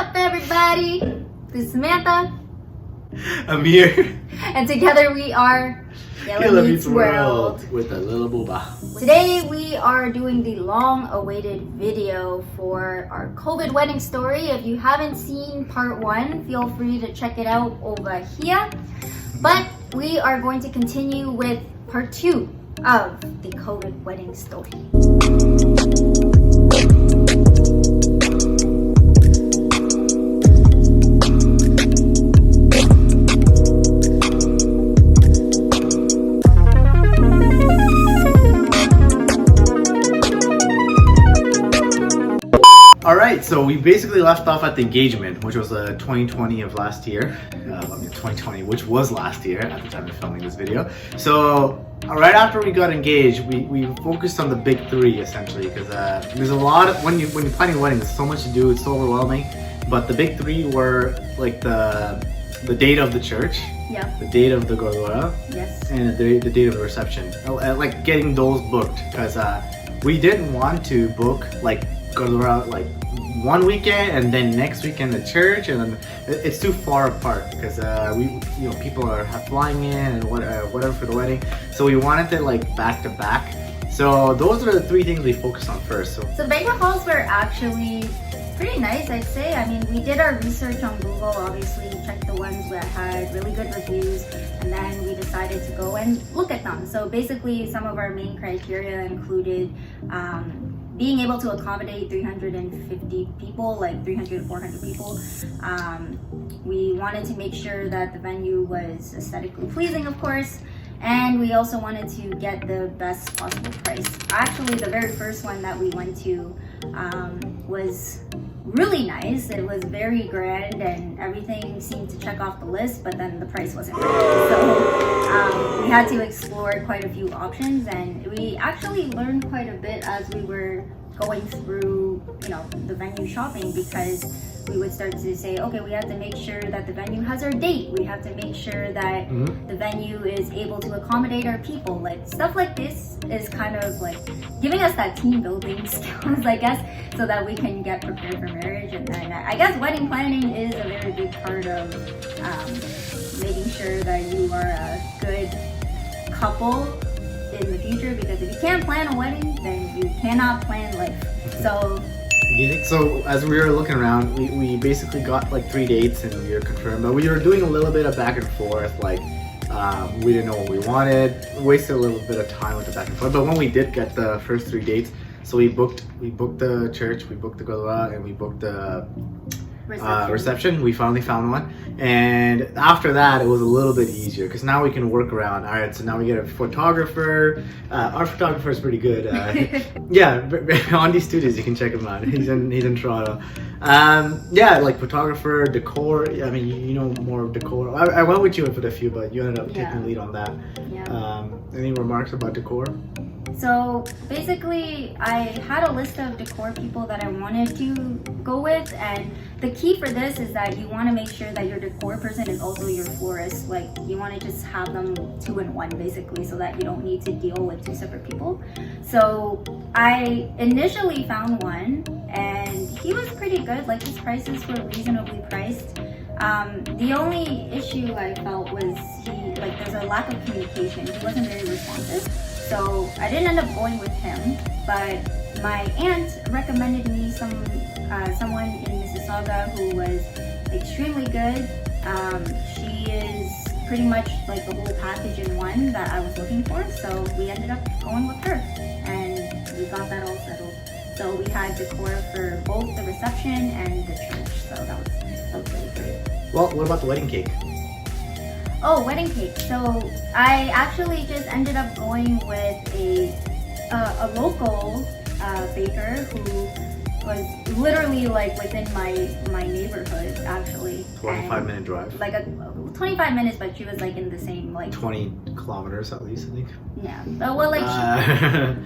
up, everybody? This is Samantha. Amir. And together we are Killa Meets World with a little booba. Today we are doing the long-awaited video for our COVID wedding story. If you haven't seen part 1, feel free to check it out over here. But we are going to continue with part 2 of the COVID wedding story. Alright, so we basically left off at the engagement, which was 2020 of last year. 2020, which was last year at the time of filming this video. So right after we got engaged, we focused on the big 3 essentially, because there's a lot of, when you're planning a wedding, there's so much to do, it's so overwhelming. But the big 3 were like the date of the church, yeah, the date of the gurdwara, yes, and the date of the reception. Like getting those booked, because we didn't want to book like gurdwara like one weekend and then next weekend the church, and then it's too far apart because people are flying in and whatever for the wedding. So we wanted it like back to back. So those are the 3 things we focused on first. So banquet halls were actually pretty nice, I'd say. I mean, we did our research on Google, obviously, checked the ones that had really good reviews, and then we decided to go and look at them. So basically, some of our main criteria included being able to accommodate 350 people, like 300 to 400 people. We wanted to make sure that the venue was aesthetically pleasing, of course, and we also wanted to get the best possible price. Actually, the very first one that we went to was really nice. It was very grand and everything seemed to check off the list, but then the price wasn't right. So we had to explore quite a few options, and we actually learned quite a bit as we were going through, the venue shopping, because we would start to say, okay, we have to make sure that the venue has our date. We have to make sure that the venue is able to accommodate our people. Like stuff like this is kind of like giving us that team building skills, I guess, so that we can get prepared for marriage. And then I guess wedding planning is a very big part of making sure that you are a good couple in the future, because if you can't plan a wedding, then you cannot plan life. So as we were looking around, we basically got like 3 dates and we were confirmed, but we were doing a little bit of back and forth, like we didn't know what we wanted, wasted a little bit of time with the back and forth. But when we did get the first 3 dates, so we booked the church, we booked the gurdwara, and we booked the reception. We finally found one, and after that it was a little bit easier because now we can work around. All right, so now we get a photographer. Our photographer is pretty good. Yeah, on these studios, you can check him out. He's in Toronto. Yeah, like photographer, decor. I mean, you know more of decor. I went with you with a few, but you ended up taking the lead on that. Yeah. Any remarks about decor? So basically, I had a list of decor people that I wanted to go with, and the key for this is that you want to make sure that your decor person is also your florist. Like, you want to just have them 2 in 1, basically, so that you don't need to deal with 2 separate people. So I initially found one, and he was pretty good. Like, his prices were reasonably priced. The only issue I felt was there's a lack of communication. He wasn't very responsive. So I didn't end up going with him, but my aunt recommended me someone in Mississauga who was extremely good. She is pretty much like the whole package in one that I was looking for. So we ended up going with her, and we got that all settled. So we had decor for both the reception and the church. So that was really great. Well, what about the wedding cake? Oh, wedding cake. So I actually just ended up going with a local baker who was literally like within my neighborhood, actually. 25-minute drive. Like 25 minutes, but she was like in the same 20 kilometers at least, I think. Yeah. But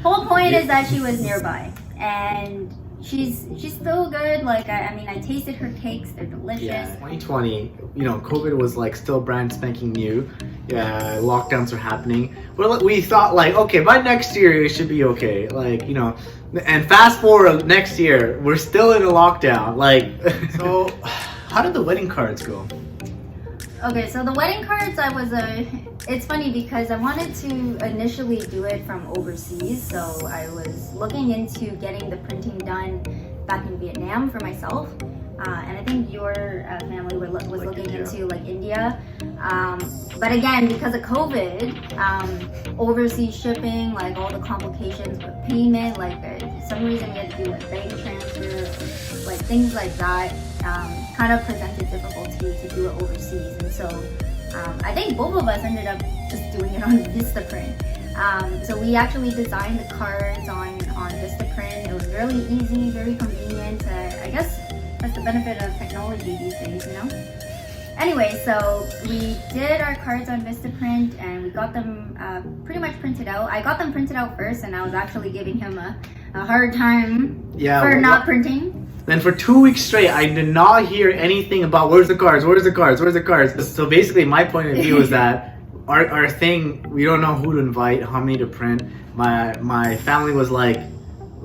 whole point is that she was nearby, and she's still good. Like I tasted her cakes; they're delicious. Yeah, 2020. COVID was like still brand spanking new. Yeah, lockdowns are happening. Well, we thought like, okay, by next year it should be okay. Like And fast forward next year, we're still in a lockdown. Like, so how did the wedding cards go? Okay, so the wedding cards, it's funny because I wanted to initially do it from overseas. So I was looking into getting the printing done back in Vietnam for myself. And I think your family was looking into like India. But again, because of COVID, overseas shipping, like all the complications with payment, like some reason we had to do like bank transfer, like things like that, kind of presented difficulty to do it overseas. And so I think both of us ended up just doing it on Vistaprint. So we actually designed the cards on Vistaprint. It was really easy, very convenient. I guess that's the benefit of technology these days, you know? Anyway, so we did our cards on Vistaprint and we got them pretty much printed out. I got them printed out first and I was actually giving him a hard time for not printing. Then for 2 weeks straight, I did not hear anything about where's the cards, where's the cards, where's the cards. So basically my point of view is that our thing, we don't know who to invite, how many to print. My family was like,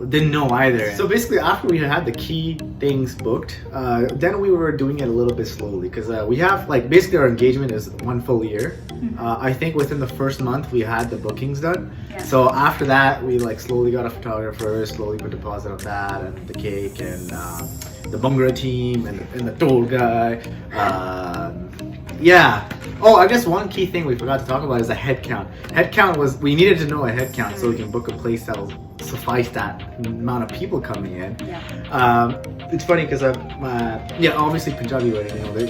didn't know either. So basically after we had the key things booked, then we were doing it a little bit slowly because we have like basically our engagement is 1 full year. I think within the first month we had the bookings done. Yeah. So after that we like slowly got a photographer, slowly put deposit on that and the cake and the Bhangra team and the tour guy. Yeah. Oh, I guess one key thing we forgot to talk about is the head count. Head count was, we needed to know a head count so we can book a place that will suffice that amount of people coming in. Yeah. It's funny because obviously Punjabi wedding, you know, they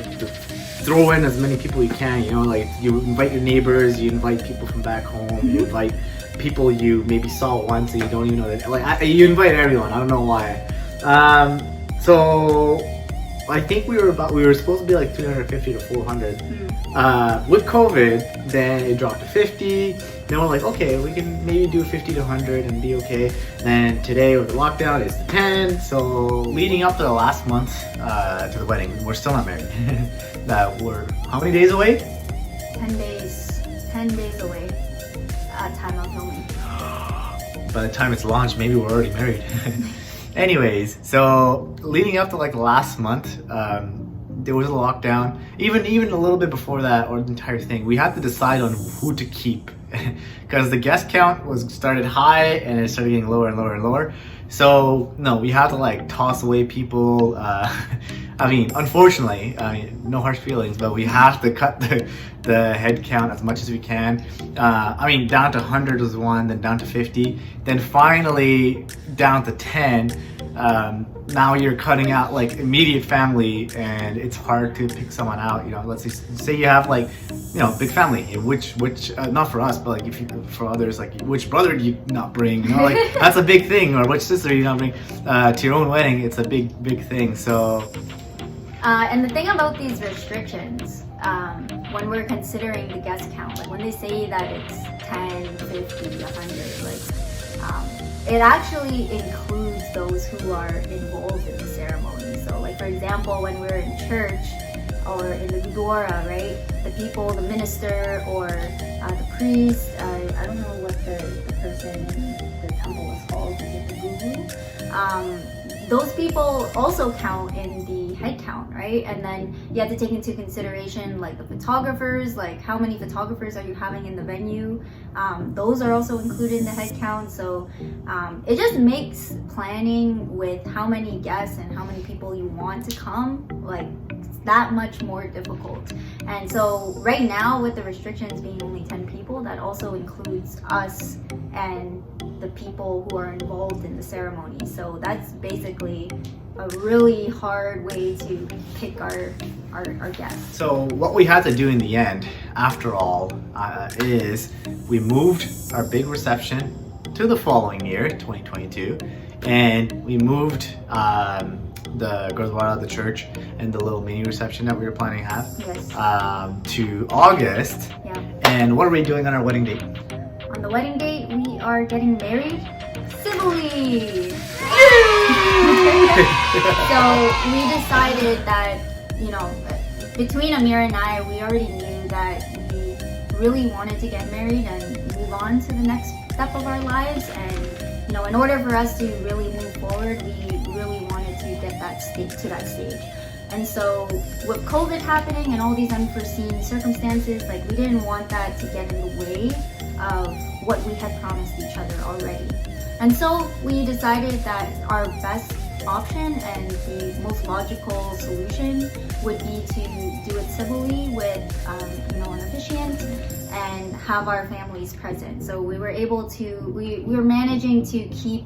throw in as many people you can, you know, like you invite your neighbors, you invite people from back home, you invite people you maybe saw once and you don't even know that, like you invite everyone, I don't know why. So I think we were supposed to be like 350 to 400. With COVID, then it dropped to 50. Then we're like, okay, we can maybe do 50 to 100 and be okay. Then today with the lockdown, it's 10. So leading up to the last month to the wedding, we're still not married. We're how many days away? 10 days away at time of filming. By the time it's launched, maybe we're already married. Anyways, so leading up to like the last month, there was a lockdown. Even a little bit before that, or the entire thing, we had to decide on who to keep because the guest count started high and it started getting lower and lower and lower. So no, we had to like toss away people. I mean, unfortunately, no harsh feelings, but we have to cut the head count as much as we can. I mean, down to 100 was one, then down to 50, then finally down to 10. Now you're cutting out like immediate family and it's hard to pick someone out. You know, let's say you have like, you know, big family, which not for us, but like for others, like which brother do you not bring? You know, like that's a big thing. Or which sister do you not bring to your own wedding? It's a big thing. So. And the thing about these restrictions, when we're considering the guest count, like when they say that it's 10, 50, 100, like it actually includes those who are involved in the ceremony. So like for example, when we're in church or in the Gurdwara, right, the people, the minister or the priest, I don't know what the person in the temple is called, is it the guru? Those people also count in the head count, right? And then you have to take into consideration like the photographers, like how many photographers are you having in the venue? Those are also included in the head count. So it just makes planning with how many guests and how many people you want to come like that much more difficult. And so right now with the restrictions being only 10 people, that also includes us and the people who are involved in the ceremony. So that's basically a really hard way to pick our guests. So what we had to do in the end, after all, is we moved our big reception to the following year, 2022, and we moved the Gurdwara, the church, and the little mini reception that we were planning to have to August. Yeah. And what are we doing on our wedding date? On the wedding date, we are getting married civilly. So we decided that, you know, between Amir and I, we already knew that we really wanted to get married and move on to the next step of our lives, and you know, in order for us to really move forward, we really wanted to get to that stage. And so with COVID happening and all these unforeseen circumstances, like we didn't want that to get in the way of what we had promised each other already. And so we decided that our best option and the most logical solution would be to do it civilly with you know, an officiant and have our families present. So we were able to, we were managing to keep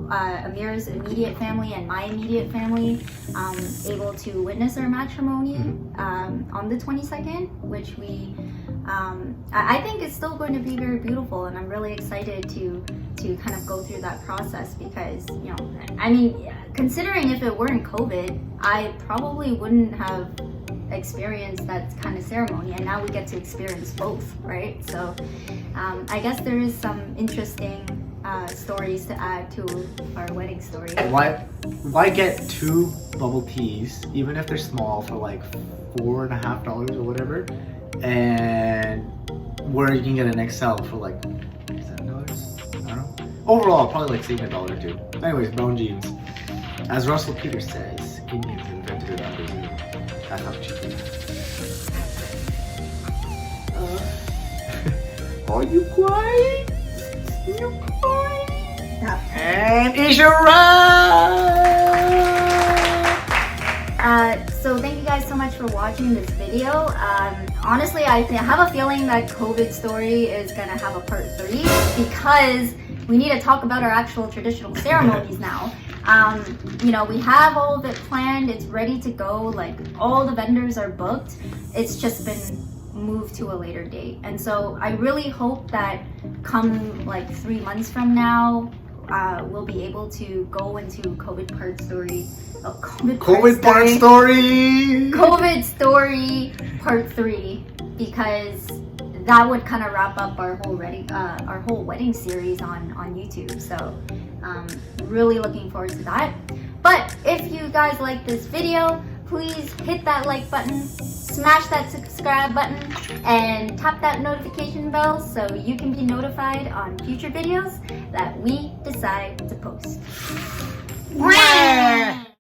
Amir's immediate family and my immediate family able to witness our matrimony on the 22nd, which we I think it's still going to be very beautiful, and I'm really excited to kind of go through that process, because you know, I mean, considering if it weren't COVID, I probably wouldn't have experienced that kind of ceremony, and now we get to experience both, right? So I guess there is some interesting stories to add to our wedding story. Why get 2 bubble teas, even if they're small, for like $4.50 or whatever, and where you can get an XL for like $7? I don't know. Overall, probably like saving $1 or 2. Anyways, brown jeans. As Russell Peters says, Indians invented it under you. That's how cheap it is. Are you quiet? You quiet? And it's your run! So thank you guys so much for watching this video. Honestly, I have a feeling that COVID story is gonna have a part 3, because we need to talk about our actual traditional ceremonies now. You know, we have all of it planned, it's ready to go, like all the vendors are booked. It's just been moved to a later date. And so I really hope that come like 3 months from now, we'll be able to go into COVID part story. COVID story part 3, because that would kind of wrap up our whole wedding series on YouTube. So really looking forward to that. But if you guys like this video, please hit that like button, smash that subscribe button, and tap that notification bell so you can be notified on future videos that we decide to post.